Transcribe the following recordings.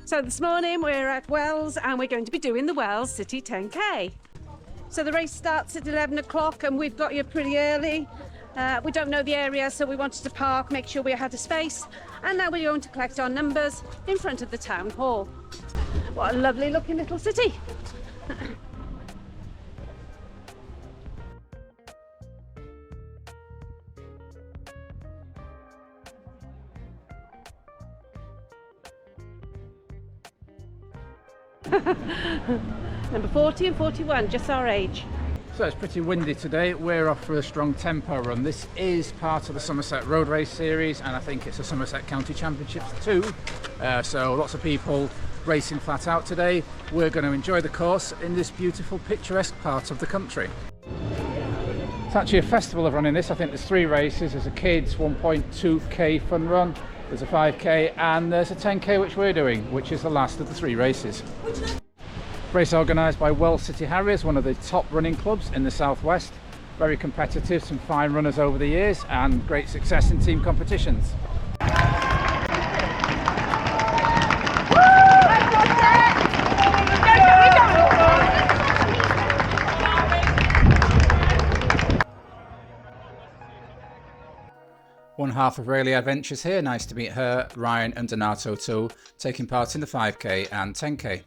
So this morning we're at Wells and we're going to be doing the Wells City 10K. So the race starts at 11 o'clock and we've got here pretty early. We don't know the area, so we wanted to park, make sure we had a space, and now we're going to collect our numbers in front of the town hall. What a lovely looking little city. Number 40 and 41, just our age. So it's pretty windy today. We're off for a strong tempo run. This is part of the Somerset Road Race Series, and I think it's the Somerset County Championships too. So lots of people racing flat out today. We're going to enjoy the course in this beautiful picturesque part of the country. It's actually a festival of running this. I think there's 3 races. There's a kids 1.2k fun run, there's a 5k, and there's a 10k which we're doing, which is the last of the 3 races. Race organised by Wells City Harriers, one of the top running clubs in the southwest. Very competitive, some fine runners over the years, and great success in team competitions. One half of Rayleigh Adventures here. Nice to meet her, Ryan and Donato too, taking part in the 5k and 10k.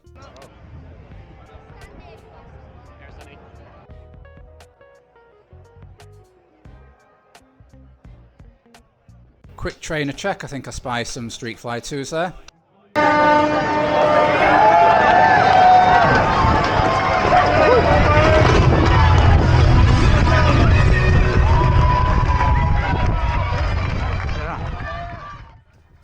Quick trainer check. I think I spy some Street Fly 2s there.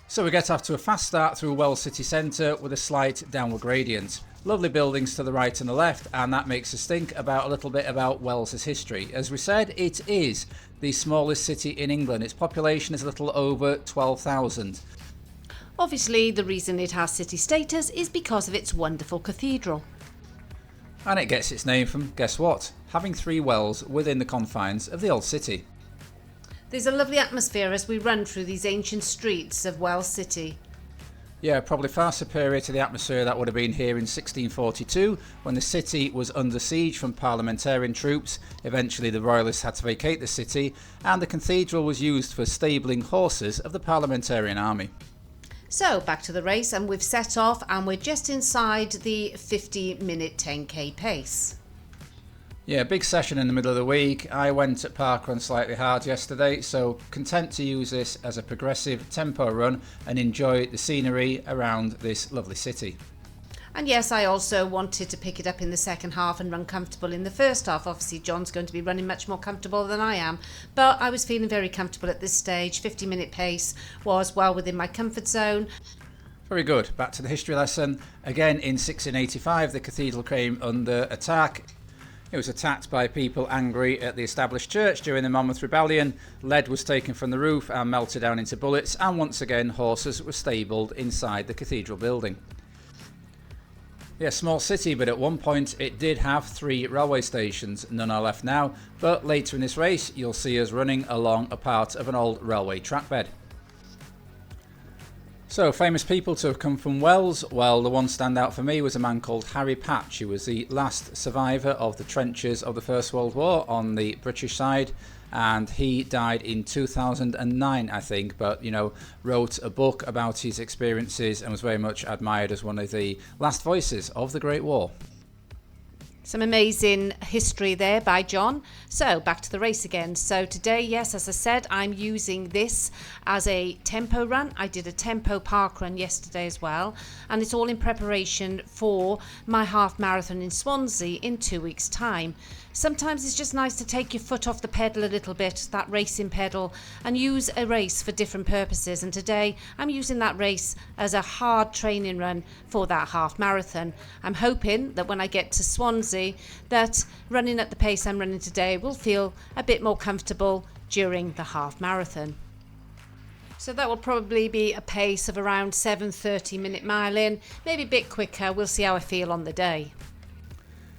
So we get off to a fast start through Wells City Centre with a slight downward gradient. Lovely buildings to the right and the left, and that makes us think about a little bit about Wells's history. As we said, it is the smallest city in England. Its population is a little over 12,000. Obviously, the reason it has city status is because of its wonderful cathedral. And it gets its name from, guess what? Having 3 wells within the confines of the old city. There's a lovely atmosphere as we run through these ancient streets of Wells City. Yeah, probably far superior to the atmosphere that would have been here in 1642 when the city was under siege from parliamentarian troops. Eventually the royalists had to vacate the city, and the cathedral was used for stabling horses of the parliamentarian army. So back to the race, and we've set off and we're just inside the 50-minute 10k pace. Yeah, big session in the middle of the week. I went at parkrun slightly hard yesterday, so content to use this as a progressive tempo run and enjoy the scenery around this lovely city. And yes, I also wanted to pick it up in the second half and run comfortable in the first half. Obviously, John's going to be running much more comfortable than I am, but I was feeling very comfortable at this stage. 50-minute pace was well within my comfort zone. Very good. Back to the history lesson. Again, in 1685, the cathedral came under attack. It was attacked by people angry at the established church during the Monmouth Rebellion. Lead was taken from the roof and melted down into bullets, and once again horses were stabled inside the cathedral building. Yeah, small city, but at one point it did have 3 railway stations. None are left now, but later in this race you'll see us running along a part of an old railway track bed. So, famous people to have come from Wells. Well, the one standout for me was a man called Harry Patch, who was the last survivor of the trenches of the First World War on the British side, and he died in 2009, I think, but, wrote a book about his experiences and was very much admired as one of the last voices of the Great War. Some amazing history there by John. So back to the race again. So today, yes, as I said, I'm using this as a tempo run. I did a tempo park run yesterday as well, and it's all in preparation for my half marathon in Swansea in 2 weeks' time. Sometimes it's just nice to take your foot off the pedal a little bit, that racing pedal, and use a race for different purposes. And today I'm using that race as a hard training run for that half marathon. I'm hoping that when I get to Swansea, that running at the pace I'm running today will feel a bit more comfortable during the half marathon. So that will probably be a pace of around 7:30-minute mile in, maybe a bit quicker. We'll see how I feel on the day.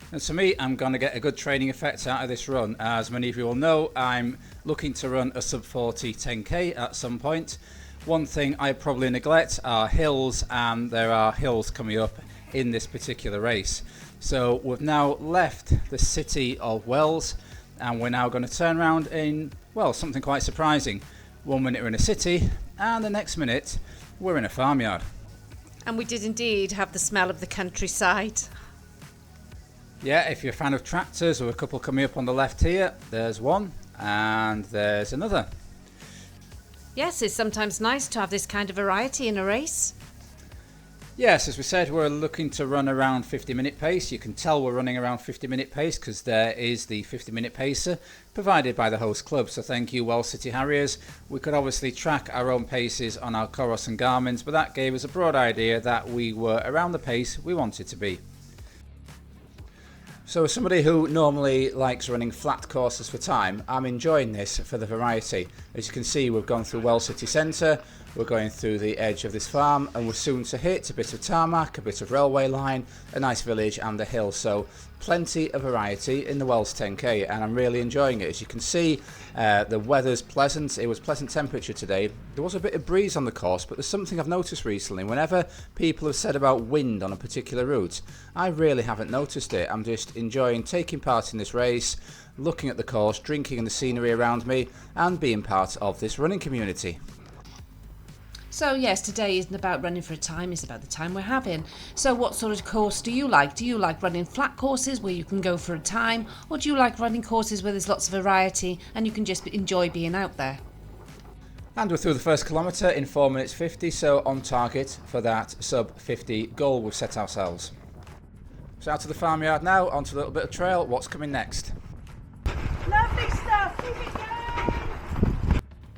And for me, I'm going to get a good training effect out of this run. As many of you will know, I'm looking to run a sub 40 10k at some point. One thing I probably neglect are hills, and there are hills coming up in this particular race. So we've now left the city of Wells, and we're now going to turn around in, well, something quite surprising. 1 minute we're in a city, and the next minute we're in a farmyard. And we did indeed have the smell of the countryside. Yeah, if you're a fan of tractors, or a couple coming up on the left here, there's one, and there's another. Yes, it's sometimes nice to have this kind of variety in a race. Yes, as we said, we're looking to run around 50-minute pace. You can tell we're running around 50-minute pace because there is the 50-minute pacer provided by the host club. So thank you, Wells City Harriers. We could obviously track our own paces on our Coros and Garmins, but that gave us a broad idea that we were around the pace we wanted to be. So as somebody who normally likes running flat courses for time, I'm enjoying this for the variety. As you can see, we've gone through Wells City Centre, we're going through the edge of this farm, and we're soon to hit a bit of tarmac, a bit of railway line, a nice village and a hill. So plenty of variety in the Wells 10K, and I'm really enjoying it. As you can see, the weather's pleasant. It was pleasant temperature today. There was a bit of breeze on the course, but there's something I've noticed recently. Whenever people have said about wind on a particular route, I really haven't noticed it. I'm just enjoying taking part in this race, looking at the course, drinking in the scenery around me, and being part of this running community. So yes, today isn't about running for a time, it's about the time we're having. So what sort of course do you like? Do you like running flat courses where you can go for a time? Or do you like running courses where there's lots of variety and you can just enjoy being out there? And we're through the first kilometre in 4 minutes 50, so on target for that sub 50 goal we've set ourselves. So out to the farmyard now, onto a little bit of trail. What's coming next? Lovely stuff. Keep it going.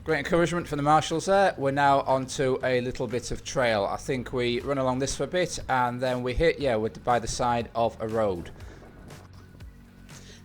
Great encouragement from the marshals there. We're now onto a little bit of trail. I think we run along this for a bit and then we hit, we're by the side of a road.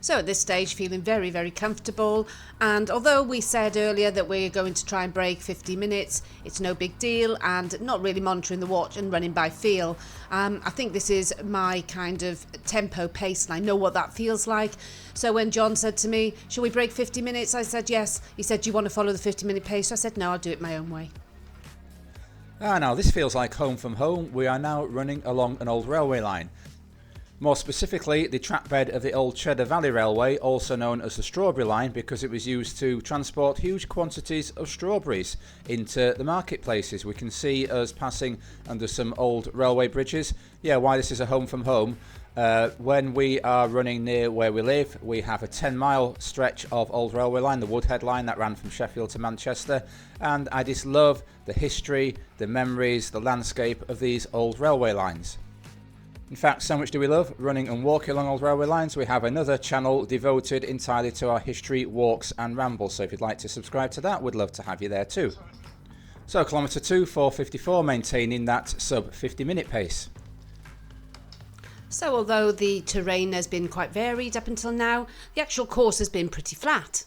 So at this stage, feeling very, very comfortable. And although we said earlier that we're going to try and break 50 minutes, it's no big deal, and not really monitoring the watch and running by feel. I think this is my kind of tempo pace, and I know what that feels like. So when John said to me, shall we break 50 minutes? I said yes. He said, do you want to follow the 50-minute pace? I said, no, I'll do it my own way. Now this feels like home from home. We are now running along an old railway line. More specifically, the track bed of the old Cheddar Valley Railway, also known as the Strawberry Line, because it was used to transport huge quantities of strawberries into the marketplaces. We can see us passing under some old railway bridges. Yeah, why this is a home from home. When we are running near where we live, we have a 10-mile stretch of old railway line, the Woodhead line that ran from Sheffield to Manchester, and I just love the history, the memories, the landscape of these old railway lines. In fact, so much do we love running and walking along old railway lines, we have another channel devoted entirely to our history, walks and rambles, so if you'd like to subscribe to that, we'd love to have you there too. So kilometre 2, 4:54, maintaining that sub 50-minute pace. So although the terrain has been quite varied up until now, the actual course has been pretty flat.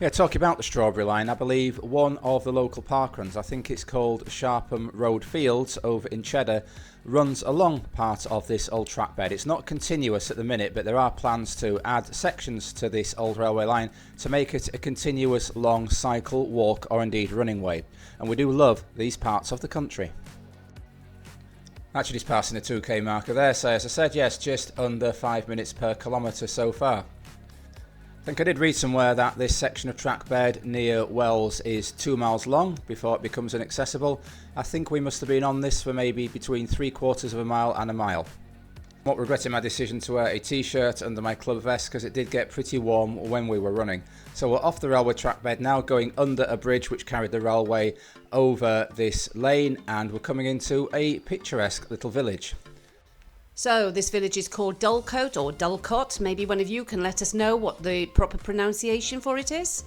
Yeah, talking about the Strawberry Line, I believe one of the local parkruns, I think it's called Sharpham Road Fields over in Cheddar, runs along part of this old track bed. It's not continuous at the minute, but there are plans to add sections to this old railway line to make it a continuous long cycle, walk or indeed running way. And we do love these parts of the country. Actually, just passing the 2k marker there, so as I said, yes, just under 5 minutes per kilometre so far. I think I did read somewhere that this section of track bed near Wells is 2 miles long before it becomes inaccessible. I think we must have been on this for maybe between 3/4 of a mile and a mile. I'm not regretting my decision to wear a t-shirt under my club vest because it did get pretty warm when we were running. So we're off the railway track bed now, going under a bridge which carried the railway over this lane, and we're coming into a picturesque little village. So this village is called Dulcote or Dulcot. Maybe one of you can let us know what the proper pronunciation for it is.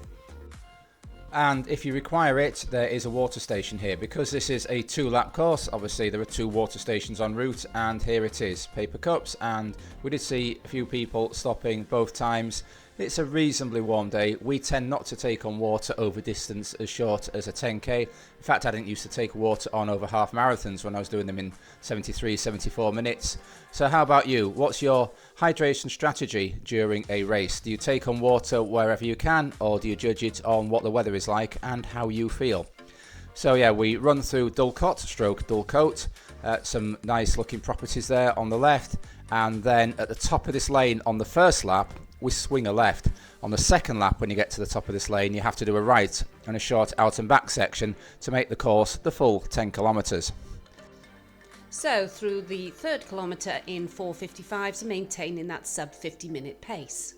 And if you require it, there is a water station here. Because this is a 2-lap course, obviously there are 2 water stations en route, and here it is, paper cups, and we did see a few people stopping both times. It's a reasonably warm day. We tend not to take on water over distance as short as a 10k. In fact, I didn't used to take water on over half marathons when I was doing them in 73, 74 minutes. So how about you? What's your hydration strategy during a race? Do you take on water wherever you can, or do you judge it on what the weather is like and how you feel? So yeah, we run through Dulcot, stroke Dulcote, some nice looking properties there on the left, and then at the top of this lane on the first lap, we swing a left. On the second lap, when you get to the top of this lane, you have to do a right and a short out and back section to make the course the full 10 kilometres. So through the third kilometre in 4:55, so maintaining that sub 50-minute pace.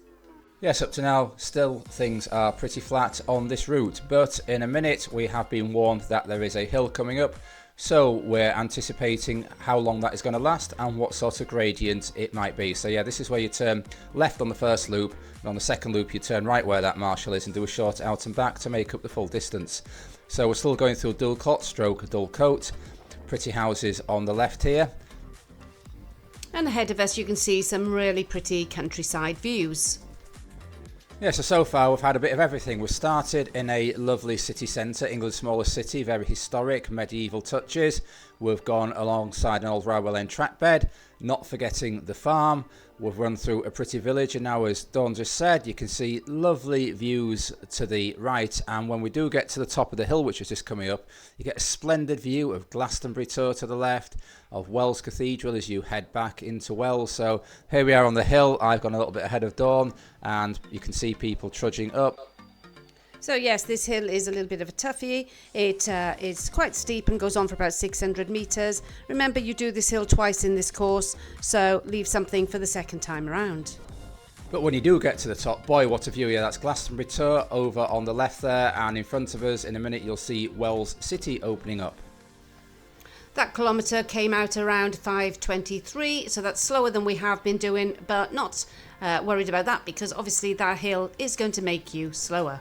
Yes, up to now, still things are pretty flat on this route, but in a minute we have been warned that there is a hill coming up, so we're anticipating how long that is going to last and what sort of gradient it might be. So yeah, this is where you turn left on the first loop, and on the second loop you turn right where that marshal is and do a short out and back to make up the full distance. So we're still going through Dulcot, stroke Dulcote, pretty houses on the left here. And ahead of us you can see some really pretty countryside views. Yeah, so far we've had a bit of everything. We've started in a lovely city centre, England's smallest city, very historic, medieval touches. We've gone alongside an old railway lane track bed, not forgetting the farm. We've run through a pretty village, and now, as Dawn just said, you can see lovely views to the right. And when we do get to the top of the hill, which is just coming up, you get a splendid view of Glastonbury Tor to the left, of Wells Cathedral as you head back into Wells. So here we are on the hill. I've gone a little bit ahead of Dawn, and you can see people trudging up. So yes, this hill is a little bit of a toughie. It is quite steep and goes on for about 600 metres. Remember, you do this hill twice in this course, so leave something for the second time around. But when you do get to the top, boy, what a view. Yeah, that's Glastonbury Tor over on the left there, and in front of us in a minute you'll see Wells City opening up. That kilometre came out around 5:23, so that's slower than we have been doing, but not worried about that, because obviously that hill is going to make you slower.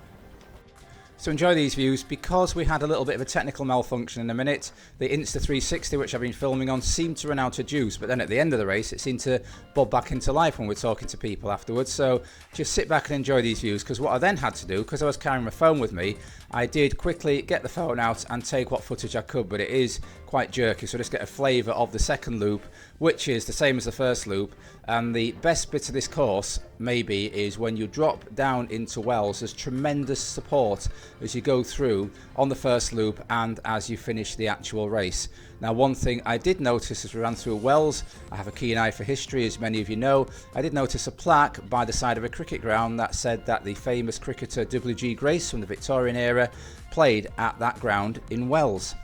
So enjoy these views. Because we had a little bit of a technical malfunction in a minute, the Insta360, which I've been filming on, seemed to run out of juice, but then at the end of the race it seemed to bob back into life when we're talking to people afterwards. So just sit back and enjoy these views, because what I then had to do, because I was carrying my phone with me, I did quickly get the phone out and take what footage I could, but it is quite jerky, so just get a flavour of the second loop, which is the same as the first loop. And the best bit of this course maybe is when you drop down into Wells. There's tremendous support as you go through on the first loop and as you finish the actual race. Now, one thing I did notice as we ran through Wells, I have a keen eye for history, as many of you know, I did notice a plaque by the side of a cricket ground that said that the famous cricketer W.G. Grace from the Victorian era played at that ground in Wells.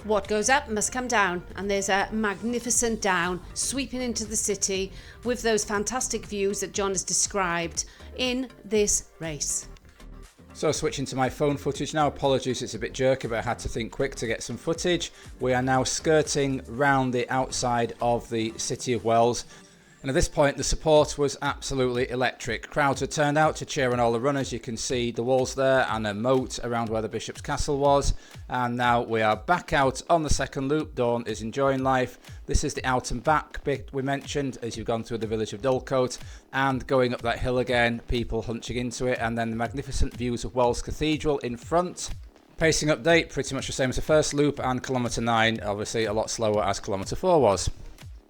What goes up must come down, and there's a magnificent down sweeping into the city with those fantastic views that John has described in this race. So switching to my phone footage now, apologies it's a bit jerky, but I had to think quick to get some footage. We are now skirting round the outside of the city of Wells. And at this point the support was absolutely electric. Crowds had turned out to cheer on all the runners. You can see the walls there and a moat around where the Bishop's Castle was. And now we are back out on the second loop. Dawn is enjoying life. This is the out and back bit we mentioned as you've gone through the village of Dulcote, and going up that hill again, people hunching into it, and then the magnificent views of Wells Cathedral in front. Pacing update, pretty much the same as the first loop, and kilometre 9 obviously a lot slower as kilometre 4 was.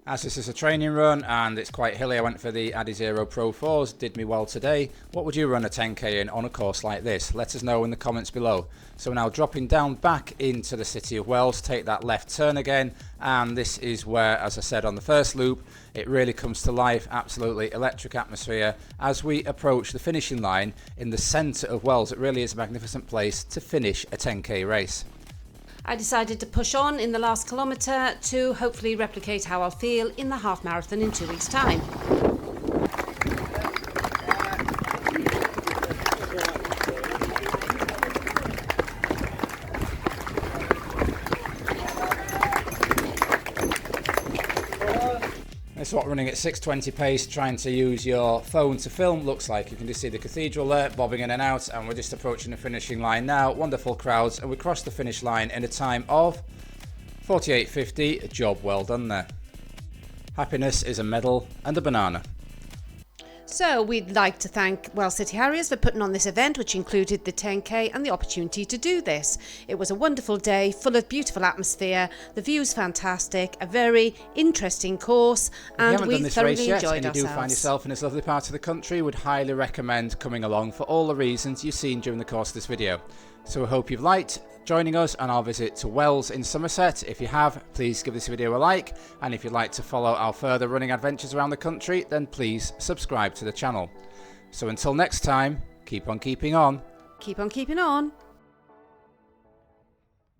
As this is a training run and it's quite hilly, I went for the Adizero Pro 4s, did me well today. What would you run a 10k in on a course like this? Let us know in the comments below. So we're now dropping down back into the city of Wells, take that left turn again, and this is where, as I said on the first loop, it really comes to life, absolutely electric atmosphere as we approach the finishing line in the centre of Wells. It really is a magnificent place to finish a 10k race. I decided to push on in the last kilometre to hopefully replicate how I'll feel in the half marathon in 2 weeks' time. This is what running at 6:20 pace, trying to use your phone to film looks like. You can just see the cathedral there, bobbing in and out, and we're just approaching the finishing line now. Wonderful crowds, and we crossed the finish line in a time of 48:50. A job well done there. Happiness is a medal and a banana. So we'd like to thank Wells City Harriers for putting on this event, which included the 10k and the opportunity to do this. It was a wonderful day, full of beautiful atmosphere, the view's fantastic, a very interesting course, and we thoroughly enjoyed ourselves. If you do find yourself in this lovely part of the country, would highly recommend coming along for all the reasons you've seen during the course of this video. So I hope you've liked joining us on our visit to Wells in Somerset. If you have, please give this video a like, and if you'd like to follow our further running adventures around the country, then please subscribe to the channel. So until next time, keep on keeping on. Keep on keeping on.